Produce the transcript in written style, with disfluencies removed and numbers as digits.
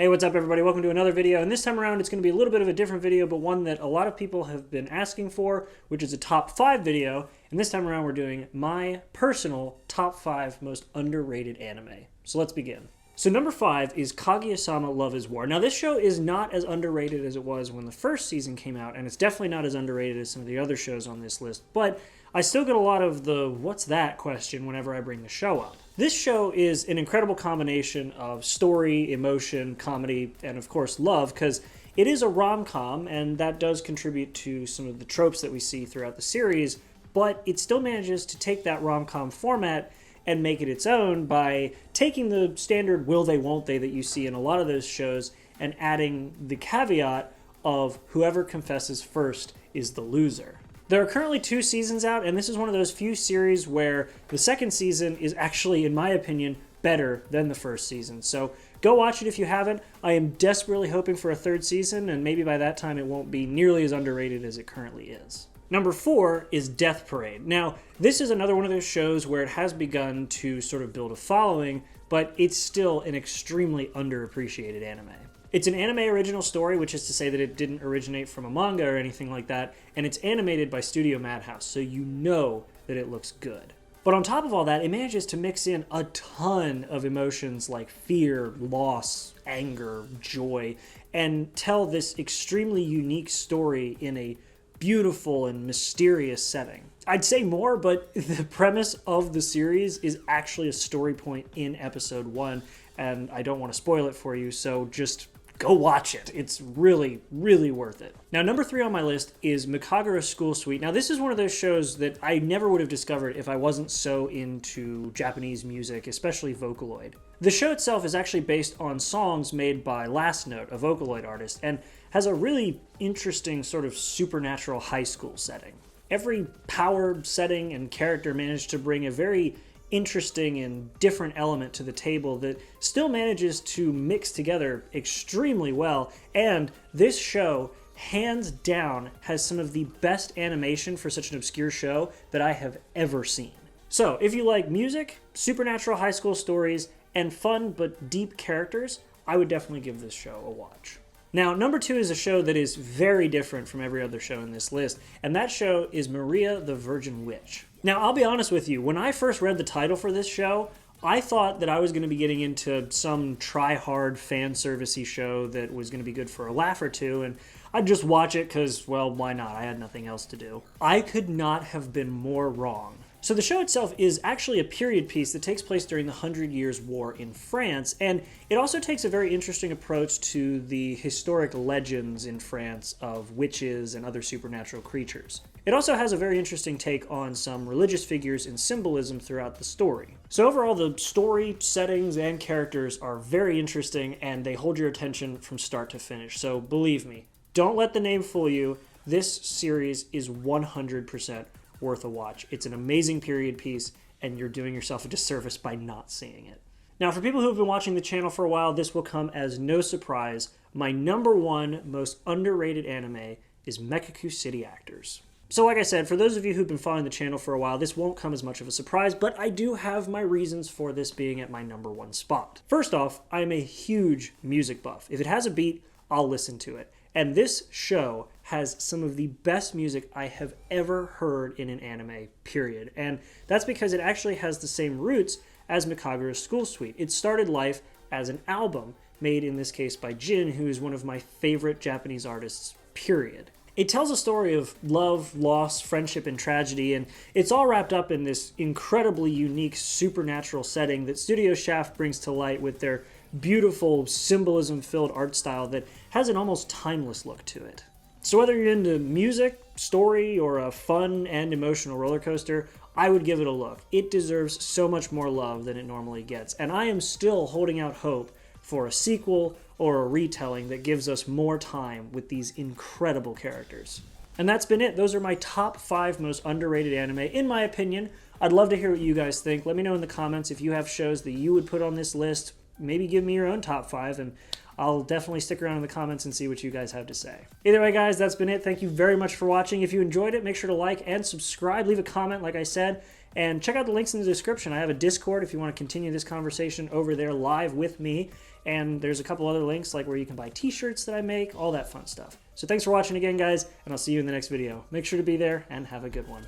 Hey, what's up everybody? Welcome to another video, and this time around it's going to be a little bit of a different video, but one that a lot of people have been asking for, which is a top 5 video, and this time around we're doing my personal top 5 most underrated anime. So let's begin. So number 5 is Kaguya-sama Love is War. Now this show is not as underrated as it was when the first season came out, and it's definitely not as underrated as some of the other shows on this list, but I still get a lot of the what's that question whenever I bring the show up. This show is an incredible combination of story, emotion, comedy, and of course love, because it is a rom-com, and that does contribute to some of the tropes that we see throughout the series, but it still manages to take that rom-com format and make it its own by taking the standard will they, won't they that you see in a lot of those shows and adding the caveat of whoever confesses first is the loser. There are currently 2 seasons out, and this is one of those few series where the second season is actually, in my opinion, better than the first season. So go watch it if you haven't. I am desperately hoping for a 3rd season, and maybe by that time it won't be nearly as underrated as it currently is. Number 4 is Death Parade. Now, this is another one of those shows where it has begun to sort of build a following, but it's still an extremely underappreciated anime. It's an anime original story, which is to say that it didn't originate from a manga or anything like that, and it's animated by Studio Madhouse, so you know that it looks good. But on top of all that, it manages to mix in a ton of emotions like fear, loss, anger, joy, and tell this extremely unique story in a beautiful and mysterious setting. I'd say more, but the premise of the series is actually a story point in episode 1, and I don't want to spoil it for you, so just go watch it. It's really, really worth it. Now, number 3 on my list is Mikagura School Suite. Now, this is one of those shows that I never would have discovered if I wasn't so into Japanese music, especially Vocaloid. The show itself is actually based on songs made by Last Note, a Vocaloid artist, and has a really interesting sort of supernatural high school setting. Every power setting and character managed to bring a very interesting and different element to the table that still manages to mix together extremely well, and this show hands down has some of the best animation for such an obscure show that I have ever seen. So if you like music, supernatural high school stories, and fun but deep characters, I would definitely give this show a watch. Now, number 2 is a show that is very different from every other show in this list, and that show is Maria the Virgin Witch. Now, I'll be honest with you, when I first read the title for this show, I thought that I was going to be getting into some try-hard fan servicey show that was going to be good for a laugh or two, and I'd just watch it because, well, why not? I had nothing else to do. I could not have been more wrong. So the show itself is actually a period piece that takes place during the 100 Years' War in France, and it also takes a very interesting approach to the historic legends in France of witches and other supernatural creatures. It also has a very interesting take on some religious figures and symbolism throughout the story. So overall, the story, settings, and characters are very interesting, and they hold your attention from start to finish. So believe me, don't let the name fool you. This series is 100% worth a watch. It's an amazing period piece, and you're doing yourself a disservice by not seeing it. Now, for people who have been watching the channel for a while, this will come as no surprise. My number 1 most underrated anime is Mekaku City Actors. So like I said, for those of you who've been following the channel for a while, this won't come as much of a surprise, but I do have my reasons for this being at my number 1 spot. First off, I'm a huge music buff. If it has a beat, I'll listen to it. And this show has some of the best music I have ever heard in an anime, period. And that's because it actually has the same roots as Mikagura's School Suite. It started life as an album, made in this case by Jin, who is one of my favorite Japanese artists, period. It tells a story of love, loss, friendship, and tragedy, and it's all wrapped up in this incredibly unique supernatural setting that Studio Shaft brings to light with their beautiful, symbolism-filled art style that has an almost timeless look to it. So whether you're into music, story, or a fun and emotional roller coaster, I would give it a look. It deserves so much more love than it normally gets, and I am still holding out hope for a sequel or a retelling that gives us more time with these incredible characters. And that's been it. Those are my top 5 most underrated anime, in my opinion. I'd love to hear what you guys think. Let me know in the comments if you have shows that you would put on this list. Maybe give me your own top 5, and I'll definitely stick around in the comments and see what you guys have to say. Either way, guys, that's been it. Thank you very much for watching. If you enjoyed it, make sure to like and subscribe. Leave a comment, like I said, and check out the links in the description. I have a Discord if you want to continue this conversation over there live with me. And there's a couple other links like where you can buy t-shirts that I make, all that fun stuff. So thanks for watching again, guys, and I'll see you in the next video. Make sure to be there and have a good one.